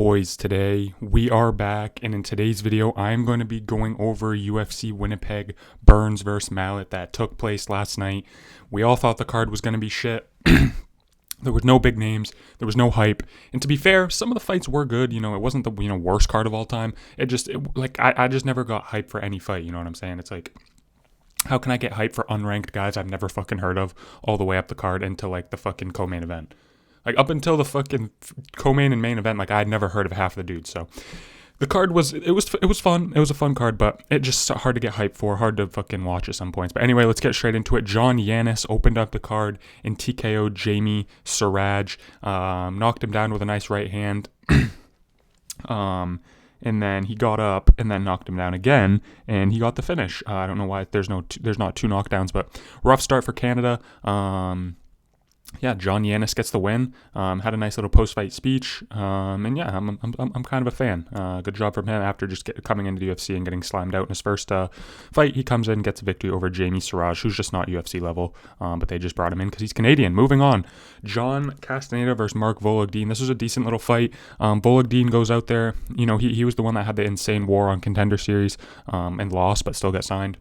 boys, today we are back, and in today's video I'm going to be going over UFC Winnipeg Burns vs. Malott that took place last night. We all thought the card was going to be shit. There was no big names, there was no hype, and to be fair, some of the fights were good. It wasn't the worst card of all time. I just never got hype for any fight. You know what I'm saying? It's like, how can I get hype for unranked guys I've never fucking heard of all the way up the card into like the fucking co-main event? Like, up until the fucking co-main and main event, like, I had never heard of half the dudes. So the card was fun. It was a fun card, but it just hard to get hype for, hard to fucking watch at some points. But anyway, let's get straight into it. John Yanis opened up the card and TKO'd Jamie Siraj, knocked him down with a nice right hand. And then he got up and then knocked him down again, and he got the finish. I don't know why there's not two knockdowns, but rough start for Canada. John Yanis gets the win. Had a nice little post-fight speech, and yeah, I'm kind of a fan. Good job from him after just coming into the UFC and getting slammed out in his first fight. He comes in, gets a victory over Jamie Siraj, who's just not UFC level, but they just brought him in because he's Canadian. Moving on, John Castaneda versus Mark Vologdin. This was a decent little fight. Vologdin goes out there. He was the one that had the insane war on Contender Series and lost, but still got signed.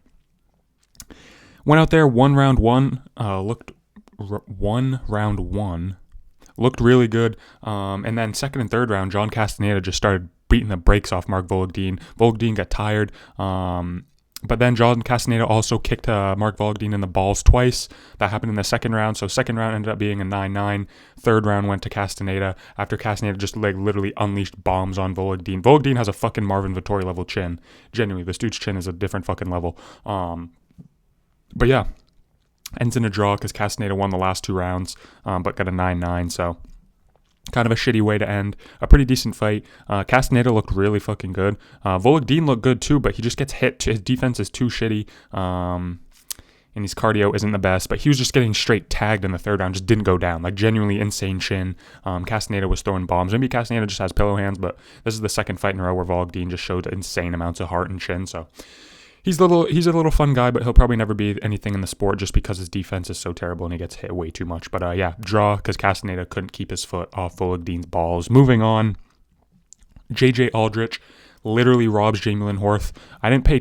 Went out there, won round one. Looked really good, and then second and third round, John Castaneda just started beating the brakes off Mark Vologdin. Vologdin got tired, but then John Castaneda also kicked Mark Vologdin in the balls twice. That happened in the second round, so second round ended up being a 9-9. Third round went to Castaneda after Castaneda just like literally unleashed bombs on Vologdin. Vologdin has a fucking Marvin Vettori level chin. Genuinely, this dude's chin is a different fucking level. But yeah, ends in a draw because Castaneda won the last two rounds, but got a 9-9, so kind of a shitty way to end a pretty decent fight. Castaneda looked really fucking good. Vologdin looked good too, but he just gets hit. His defense is too shitty, and his cardio isn't the best, but he was just getting straight tagged in the third round, just didn't go down. Like, genuinely insane chin. Castaneda was throwing bombs. Maybe Castaneda just has pillow hands, but this is the second fight in a row where Vologdin just showed insane amounts of heart and chin, so he's a little fun guy, but he'll probably never be anything in the sport just because his defense is so terrible and he gets hit way too much. But draw because Castaneda couldn't keep his foot off Vologdin's balls. Moving on, JJ Aldrich literally robs Jamie Lynn Horth. I didn't pay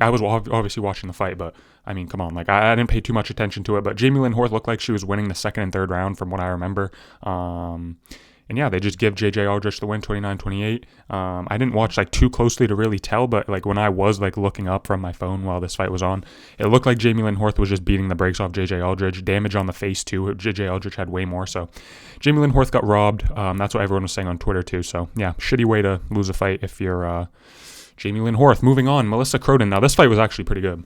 I was obviously watching the fight, but I mean, come on, I didn't pay too much attention to it. But Jamie Lynn Horth looked like she was winning the second and third round from what I remember. And yeah, they just give JJ Aldrich the win, 29-28. I didn't watch too closely to really tell, but when I was looking up from my phone while this fight was on, it looked like Jamie Lynn Horth was just beating the brakes off JJ Aldrich. Damage on the face too. JJ Aldrich had way more, so Jamie Lynn Horth got robbed. That's what everyone was saying on Twitter too. So yeah, shitty way to lose a fight if you're Jamie Lynn Horth. Moving on, Melissa Croden. Now this fight was actually pretty good.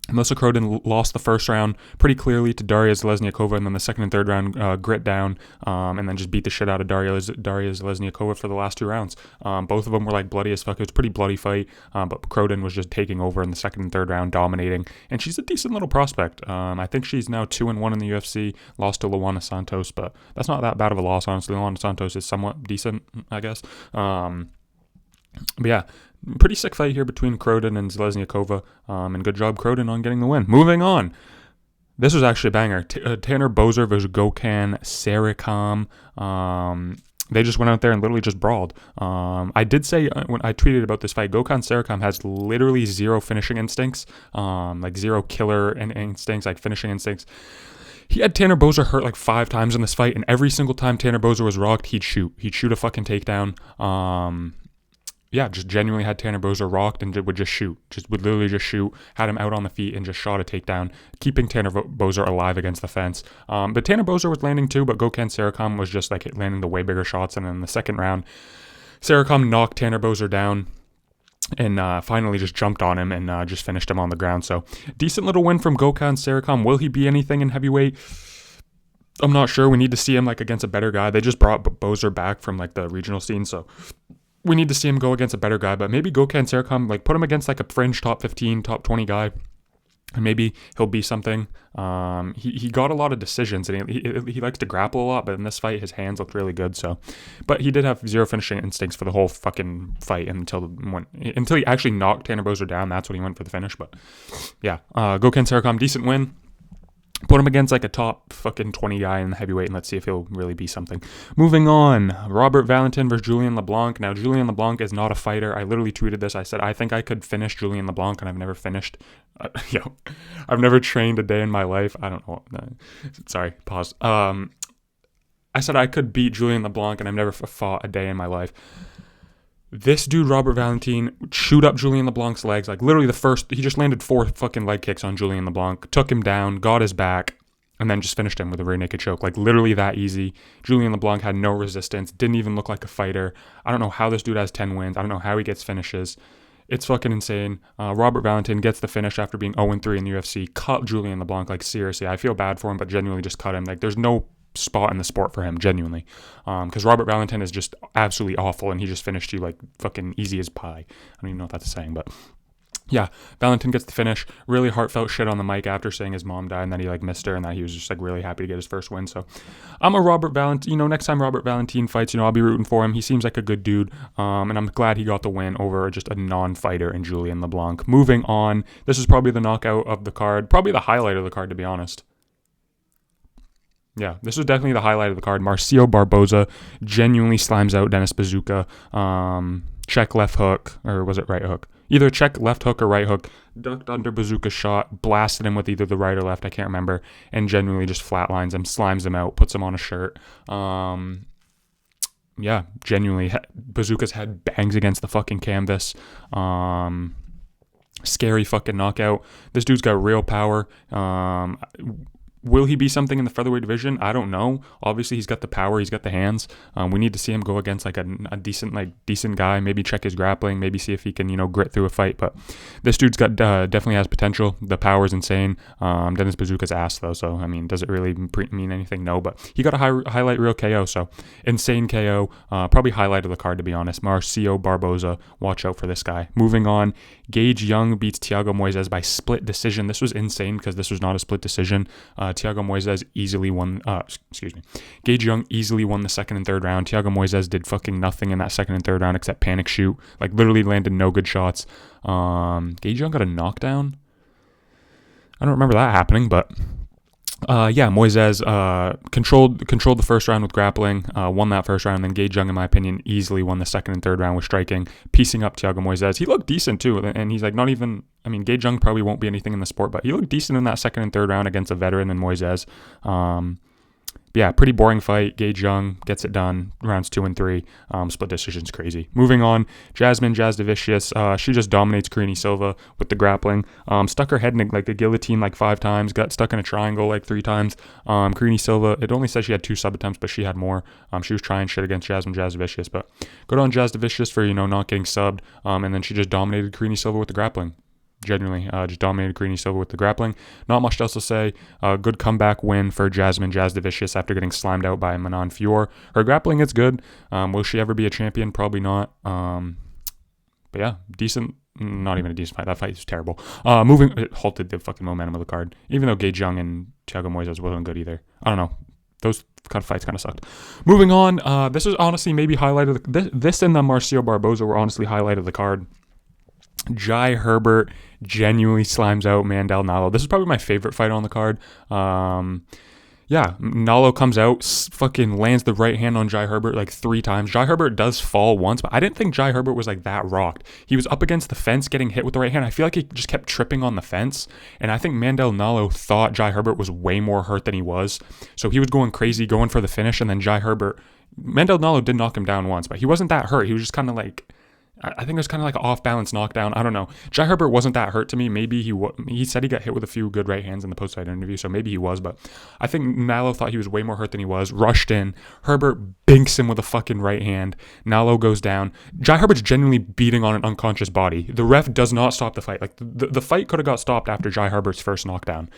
Melissa Croden lost the first round pretty clearly to Daria Zelezniakova, and then the second and third round grit down, and then just beat the shit out of Daria Zelezniakova for the last two rounds. Both of them were bloody as fuck. It was a pretty bloody fight, but Croden was just taking over in the second and third round, dominating, and she's a decent little prospect. I think she's now 2-1 in the UFC, lost to Luana Santos, but that's not that bad of a loss, honestly. Luana Santos is somewhat decent, I guess. But yeah, pretty sick fight here between Croden and Zelezniakova, and good job Croden on getting the win. Moving on, this was actually a banger. Tanner Boser versus Gokhan Sarikam. They just went out there and literally just brawled. I did say when I tweeted about this fight, Gokhan Sarikam has literally zero finishing instincts, zero killer instincts, finishing instincts. He had Tanner Boser hurt 5 times in this fight, and every single time Tanner Boser was rocked, he'd shoot a fucking takedown. Just genuinely had Tanner Boser rocked and would literally just shoot, had him out on the feet and just shot a takedown, keeping Tanner Boser alive against the fence. But Tanner Boser was landing too, but Gokhan Sarikam was just landing the way bigger shots. And then in the second round, Sarikam knocked Tanner Boser down and finally just jumped on him and just finished him on the ground. So decent little win from Gokhan Sarikam. Will he be anything in heavyweight? I'm not sure. We need to see him against a better guy. They just brought Boser back from the regional scene, so we need to see him go against a better guy. But maybe Gokhan Sarikam, put him against a fringe top 15, top 20 guy, and maybe he'll be something. He got a lot of decisions, and he likes to grapple a lot, but in this fight, his hands looked really good. So, but he did have zero finishing instincts for the whole fucking fight until he actually knocked Tanner Boser down. That's when he went for the finish. But yeah, Gokhan Sarikam, decent win. Put him against like a top fucking 20 guy in the heavyweight, and let's see if he'll really be something. Moving on, Robert Valentin versus Julian LeBlanc. Now, Julian LeBlanc is not a fighter. I literally tweeted this. I said, I think I could finish Julian LeBlanc, and I've never finished. I've never trained a day in my life. I don't know. Sorry, pause. I said I could beat Julian LeBlanc, and I've never fought a day in my life. This dude, Robert Valentin, chewed up Julian LeBlanc's legs. Like, literally he just landed 4 fucking leg kicks on Julian LeBlanc, took him down, got his back, and then just finished him with a rear naked choke. Like, literally that easy. Julian LeBlanc had no resistance, didn't even look like a fighter. I don't know how this dude has 10 wins. I don't know how he gets finishes. It's fucking insane. Robert Valentin gets the finish after being 0-3 in the UFC. Cut Julian LeBlanc. Like, seriously, I feel bad for him, but genuinely just cut him. Like, there's no spot in the sport for him, genuinely, because Robert Valentin is just absolutely awful, and he just finished you like fucking easy as pie. I don't even know what that's saying, but yeah, Valentin gets the finish. Really heartfelt shit on the mic after saying his mom died and that he like missed her and that he was just like really happy to get his first win. So I'm a Robert Valentin, next time Robert Valentin fights, I'll be rooting for him. He seems like a good dude, and I'm glad he got the win over just a non-fighter in Julian LeBlanc. Moving on, this is probably the knockout of the card, probably the highlight of the card, to be honest. Yeah, this was definitely the highlight of the card. Marcio Barboza genuinely slimes out Dennis Bazooka. Check left hook, or was it right hook? Either check left hook or right hook. Ducked under Bazooka's shot, blasted him with either the right or left, I can't remember, and genuinely just flatlines him, slimes him out, puts him on a shirt. Yeah, genuinely, Bazooka's head bangs against the fucking canvas. Scary fucking knockout. This dude's got real power. Will he be something in the featherweight division? I don't know. Obviously, he's got the power. He's got the hands. We need to see him go against like a decent guy. Maybe check his grappling. Maybe see if he can, grit through a fight. But this dude's got definitely has potential. The power is insane. Dennis Bazooka's ass though. So I mean, does it really mean anything? No. But he got a highlight reel KO. So insane KO. Probably highlight of the card, to be honest. Marcio Barboza. Watch out for this guy. Moving on. Gage Young beats Thiago Moises by split decision. This was insane because this was not a split decision. Thiago Moises easily won. Gage Young easily won the second and third round. Thiago Moises did fucking nothing in that second and third round except panic shoot. Like literally landed no good shots. Gage Young got a knockdown. I don't remember that happening, but Moises controlled the first round with grappling, won that first round, and then Gage Young, in my opinion, easily won the second and third round with striking, piecing up Thiago Moises. He looked decent too, and he's like not even, Gage Young probably won't be anything in the sport, but he looked decent in that second and third round against a veteran in Moises. Yeah, pretty boring fight. Gage Young gets it done. Rounds 2 and 3. Split decision's crazy. Moving on, Jazz Davicius. She just dominates Karine Silva with the grappling. Stuck her head in like a guillotine like 5 times. Got stuck in a triangle like 3 times. Karine Silva, it only says she had 2 sub attempts, but she had more. She was trying shit against Jazz Davicius. But good on Jazz Davicius for, not getting subbed. And then she just dominated Karine Silva with the grappling. Genuinely, just dominated Karine Silva with the grappling. Not much else to say. Good comeback win for Jazz Davicius after getting slimed out by Manon Fior. Her grappling is good. Will she ever be a champion? Probably not. But yeah, decent. Not even a decent fight. That fight is terrible. It halted the fucking momentum of the card. Even though Gage Young and Thiago Moises wasn't good either. I don't know. Those kind of fights kind of sucked. Moving on. This was honestly maybe highlighted. This and the Marcio Barboza were honestly highlight of the card. Jai Herbert genuinely slimes out Mandel Nalo. This is probably my favorite fight on the card. Nalo comes out, fucking lands the right hand on Jai Herbert like 3 times. Jai Herbert does fall once, but I didn't think Jai Herbert was like that rocked. He was up against the fence getting hit with the right hand. I feel like he just kept tripping on the fence, and I think Mandel Nalo thought Jai Herbert was way more hurt than he was. So he was going crazy, going for the finish, and then Mandel Nalo did knock him down once, but he wasn't that hurt. He was just kind of like, I think it was kind of like an off-balance knockdown. I don't know. Jai Herbert wasn't that hurt to me. Maybe he said he got hit with a few good right hands in the post-fight interview, so maybe he was, but I think Nalo thought he was way more hurt than he was. Rushed in. Herbert binks him with a fucking right hand. Nalo goes down. Jai Herbert's genuinely beating on an unconscious body. The ref does not stop the fight. Like, the fight could have got stopped after Jai Herbert's first knockdown.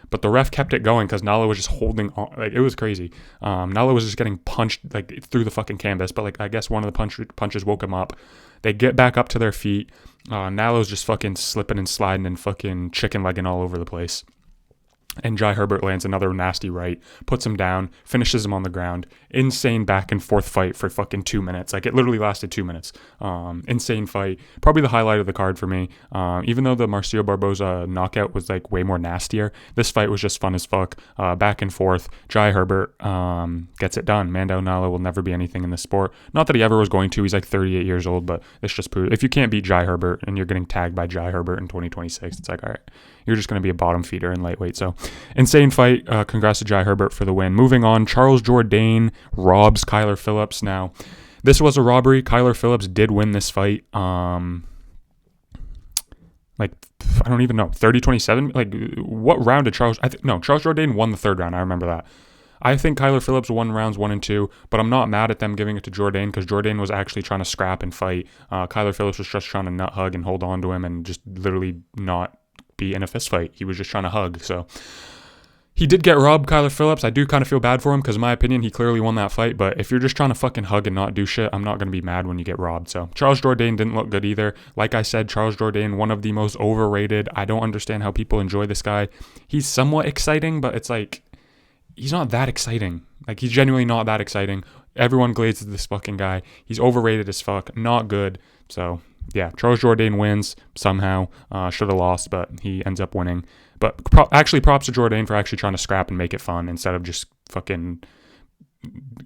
But the ref kept it going because Nalo was just holding on. Like, it was crazy. Nalo was just getting punched like through the fucking canvas. But like, I guess one of the punches woke him up. They get back up to their feet. Nalo's just fucking slipping and sliding and fucking chicken legging all over the place. And Jai Herbert lands another nasty right, puts him down, finishes him on the ground. Insane back and forth fight for fucking 2 minutes. Like, it literally lasted 2 minutes. Insane fight. Probably the highlight of the card for me. Even though the Marcio Barboza knockout was like way more nastier, this fight was just fun as fuck. Back and forth. Jai Herbert gets it done. Mando Nala will never be anything in this sport. Not that he ever was going to. He's like 38 years old, but this just proves if you can't beat Jai Herbert and you're getting tagged by Jai Herbert in 2026, it's like, all right, you're just going to be a bottom feeder in lightweight. So, insane fight. Congrats to Jai Herbert for the win. Moving on, Charles Jourdain robs Kyler Phillips. Now, this was a robbery. Kyler Phillips did win this fight. Like, I don't even know, 30-27? Like, what round did Charles Jourdain won the third round. I remember that. I think Kyler Phillips won rounds 1 and 2, but I'm not mad at them giving it to Jourdain because Jourdain was actually trying to scrap and fight. Kyler Phillips was just trying to nut hug and hold on to him and just literally not be in a fist fight. He was just trying to hug. So he did get robbed, Kyler Phillips. I do kind of feel bad for him because in my opinion, he clearly won that fight. But if you're just trying to fucking hug and not do shit, I'm not going to be mad when you get robbed. So Charles Jourdain didn't look good either. Like I said, Charles Jourdain, one of the most overrated. I don't understand how people enjoy this guy. He's somewhat exciting, but it's like, he's not that exciting. Like, he's genuinely not that exciting. Everyone glazes this fucking guy. He's overrated as fuck. Not good. So yeah, Charles Jourdain wins somehow. Should have lost, but he ends up winning. But actually, props to Jourdain for actually trying to scrap and make it fun instead of just fucking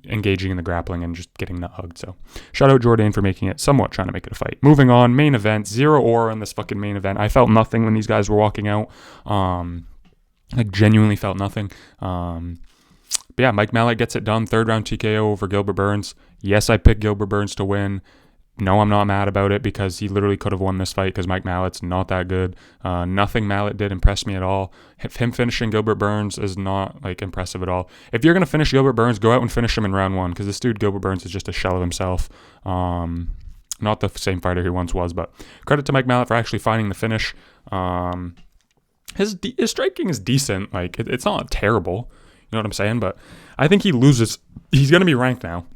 engaging in the grappling and just getting nut hugged. So shout out Jourdain for making it, somewhat trying to make it a fight. Moving on, main event, zero aura in this fucking main event. I felt nothing when these guys were walking out. Like, genuinely felt nothing. But yeah, Mike Malott gets it done. Third round TKO over Gilbert Burns. Yes, I picked Gilbert Burns to win. No, I'm not mad about it because he literally could have won this fight because Mike Mallott's not that good. Nothing Malott did impress me at all. Him finishing Gilbert Burns is not like impressive at all. If you're going to finish Gilbert Burns, go out and finish him in round 1 because this dude Gilbert Burns is just a shell of himself. Not the same fighter he once was, but credit to Mike Malott for actually finding the finish. His striking is decent. Like, it's not terrible. You know what I'm saying? But I think he loses. He's going to be ranked now.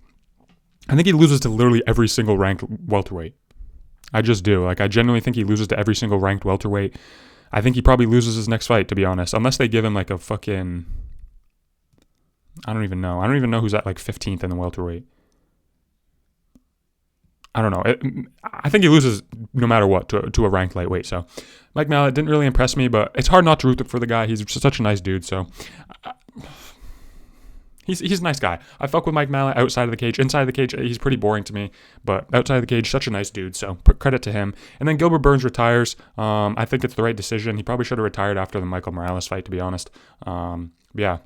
I think he loses to literally every single ranked welterweight. I just do. Like, I genuinely think he loses to every single ranked welterweight. I think he probably loses his next fight, to be honest. Unless they give him like a fucking... I don't even know. I don't even know who's at like 15th in the welterweight. I don't know. I think he loses no matter what to a ranked lightweight. So Mike Malott didn't really impress me, but it's hard not to root for the guy. He's such a nice dude. So he's a nice guy. I fuck with Mike Malott outside of the cage. Inside of the cage, he's pretty boring to me. But outside of the cage, such a nice dude. So credit to him. And then Gilbert Burns retires. I think it's the right decision. He probably should have retired after the Michael Morales fight, to be honest. Yeah.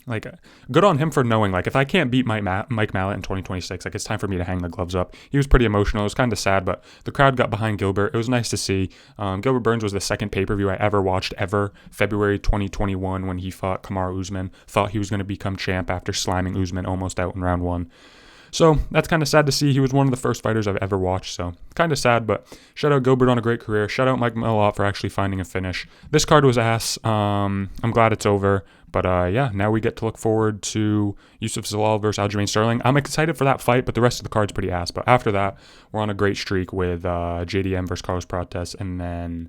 Like, good on him for knowing, like, if I can't beat Mike Malott in 2026, like, it's time for me to hang the gloves up. He was pretty emotional. It was kind of sad, but the crowd got behind Gilbert. It was nice to see. Gilbert Burns was the second pay-per-view I ever watched ever. February 2021 when he fought Kamaru Usman. Thought he was going to become champ after slamming Usman almost out in round 1. So that's kind of sad to see. He was one of the first fighters I've ever watched. So kind of sad, but shout out Gilbert on a great career. Shout out Mike Malott for actually finding a finish. This card was ass. I'm glad it's over. But yeah, now we get to look forward to Yusuf Zalal versus Aljamain Sterling. I'm excited for that fight, but the rest of the card's pretty ass. But after that, we're on a great streak with JDM versus Carlos Prates and then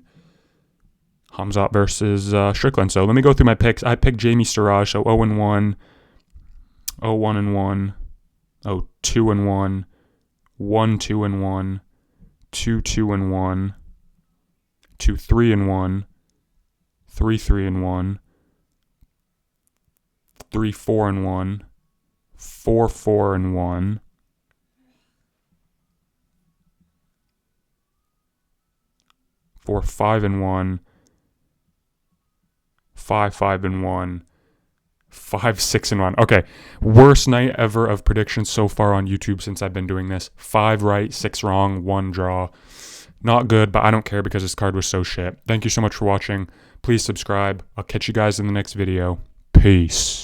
Hamzat versus Strickland. So let me go through my picks. I picked Jamie Siraj, so 0-1, 0-1-1, 2-1, 1-2-1, 2-2-1, 2-3-1, 3-3-1, 3-4-1, 4-4-1, 4-5-1, 5-5-1, 5-6-1. Okay, worst night ever of predictions so far on YouTube since I've been doing this. 5 right, 6 wrong, 1 draw. Not good, but I don't care because this card was so shit. Thank you so much for watching. Please subscribe. I'll catch you guys in the next video. Peace.